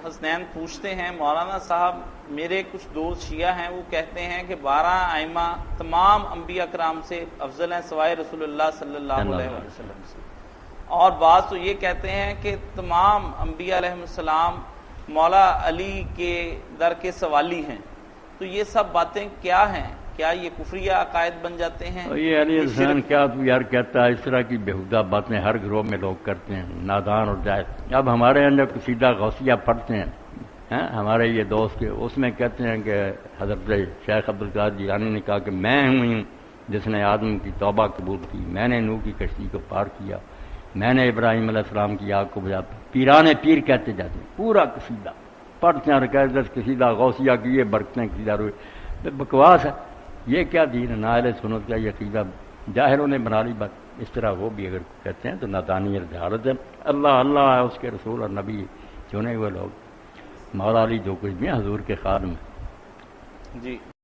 حسنین پوچھتے ہیں مولانا صاحب میرے کچھ دوست شیعہ ہیں وہ کہتے ہیں کہ 12 ائمہ تمام انبیاء کرام سے افضل ہیں سوائے رسول اللہ صلی اللہ علیہ وسلم سے، اور بعض تو یہ کہتے ہیں کہ تمام انبیاء علیہ السلام مولا علی کے در کے سوالی ہیں، تو یہ سب باتیں کیا ہیں؟ کیا یہ کفریہ عقائد بن جاتے ہیں؟ یہ علی حسین کیا تو یار کہتا ہے، اس طرح کی بےہودہ باتیں ہر گروہ میں لوگ کرتے ہیں، نادان اور جاہل۔ اب ہمارے اندر قصیدہ غوثیہ پڑھتے ہیں، ہمارے یہ دوست کے، اس میں کہتے ہیں کہ حضرت شیخ عبدالقادر جیلانی نے کہا کہ میں ہوں جس نے آدم کی توبہ قبول کی، میں نے نوح کی کشتی کو پار کیا، میں نے ابراہیم علیہ السلام کی آگ کو بجھا۔ پیران پیر کہتے جاتے ہیں، پورا قصیدہ پڑھتے ہیں اور کہتے ہیں قصیدہ غوثیہ کی یہ برکتیں قصیدہ روئے، بکواس ہے۔ یہ کیا دین ہے؟ اہل سنت کا یہ عقیدہ جاہلوں نے بنا لی بات، اس طرح وہ بھی اگر کہتے ہیں تو نادانی اور جہالت ہے۔ اللہ اللہ ہے، اس کے رسول اور نبی چنے ہوئے لوگ، مولا علی جو کچھ بھی حضور کے خادم ہیں۔ جی